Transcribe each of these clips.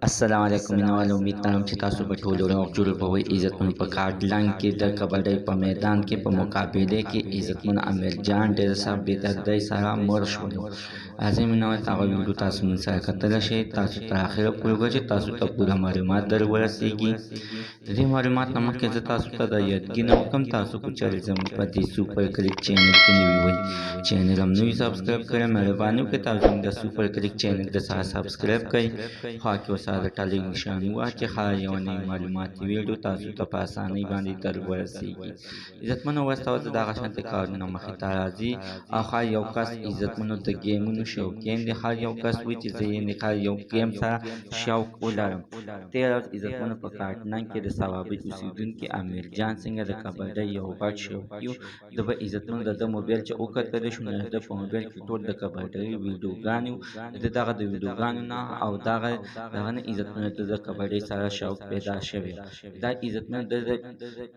السلام علیکم مینوال امید کوم چې تاسو په ټولو روغ جوړ بوئ. عزتمن په کارډلنګ کې د کبډۍ په میدان کې په مقابله کې عزتمن امیر جان ډېر صاحب بې دردۍ سره مړ شولو. راځئ مینوال هغه ویډیو تاسو موږ سره کتلی شئ. تاسو تر اخره پورې وګورئ چې تاسو ته پوره معلومات در ورسیږي. د دې معلومات نه مخکې زه تاسو ته د یادګینه وکړم تاسو که چېرې زموږ په دې سوپر کلیک چینل کې نوي وئ، چینل هم نوي سبسکرایب کړئ. مهرباني وکړئ تاسو زموږ د سوپر کلیک چینل د سره سبسکرایب کړئ. خوا کې ورسره د ټلۍ نشان وواچوئ. هر یوه نوې معلوماتي ویډیو تاسو ته په اسانۍ باندې در ورسیږي. عزتمنو وروسته ورته دغه شانتې کارونه مخې ته راځي او هر یو کس عزتمنو د ګیمونو شوقین دی. هر یو کس وایي چې زه یې هر یو ګیم سره شوق ولرم. تېره ورځ عزتمنو په کارټننګ کې د صوابۍ اوسېدونکي امیر جان څنګه د کبډۍ یو غټ شوقي و. د به عزتمنو د ده موبایل چې وکتلی شو نو د ده په موبایل کې ټول د کبډۍ ویډیوګانې وو. د دغه د ویډیوګانو نه او دغه نه عزتمنو د کبډۍ سره شوق پیدا شوی. دا عزتمنو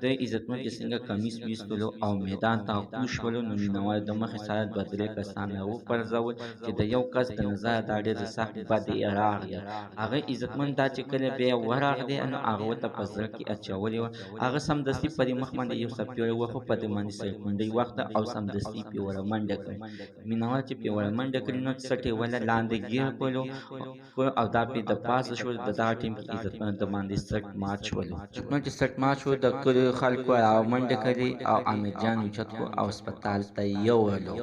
د عزتمنو چې څنګه کمیس ویستلو او میدان ته کوز شولو نو مینوال د مخې سره دوه درې کسان راوپرځول چې د یو کس د نظره دا ډېر سخت بد اراغ دی. هغه عزتمن دا چې کله بیا ورغلی نو هغه ورته په زړه کې اچولې وه. هغه سمدستي په دې مخ باندې یو څه پیوړی وخو په دې باندې سرکونډۍ وخته او سمدستي پیوړه منډه کړه. مینوال چې پیوړه منډه کړي نو څټ یې وله لاندې ګیر کړلو او دا پې د پاسه شول. د دغه ټیم کې عزتمنو د باندې سټ مات شولو. عزتمنو چې سټ مات شو د کلیو خلکو راومنډه کړې او امیر جان اوچت کړو او هسپتال ته یې یوړلو.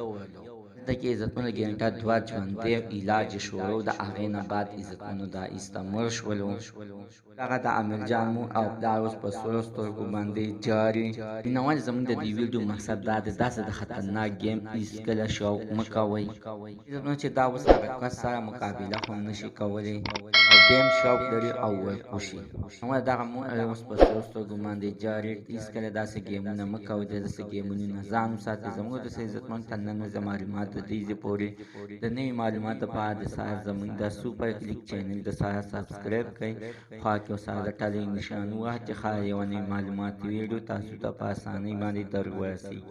دلته کې عزتمنو ګینټه دوه ژوندی علاج یې شروع د هغې نه بعد عزتمنو دا ایسته مړ شولو. دغه د امیر جان مور او پلار اوس په سرو سترګو باندې جاري. مینوال زموږ د دې ویډیو مقصد دا دی داسې د خطرناک ګیم هېڅکله شوق مه کوئ. عزتمنو چې دا اوس هغه کس سره مقابله خو نشي کولی او بیا هم شوق لري او ورکوشي. نو دغه مور اوس په سرو سترګو باندې جاري. هېڅکله داسې ګیمونه مه کوئ. داسې ګیمونو نه ځان وساتئ. زموږ د عزتمنو تر نن ورځې معلومات د دې پورې د نوي معلوماتو لپاره د سره زموږ د سوپر کلیک چینل د سره سبسکرایب کړئ. خوا کې ورسره د ټلۍ نشان ووهئ چې هر یوه نوې معلوماتي ویډیو تاسو ته په اسانۍ باندې در ورسیږي.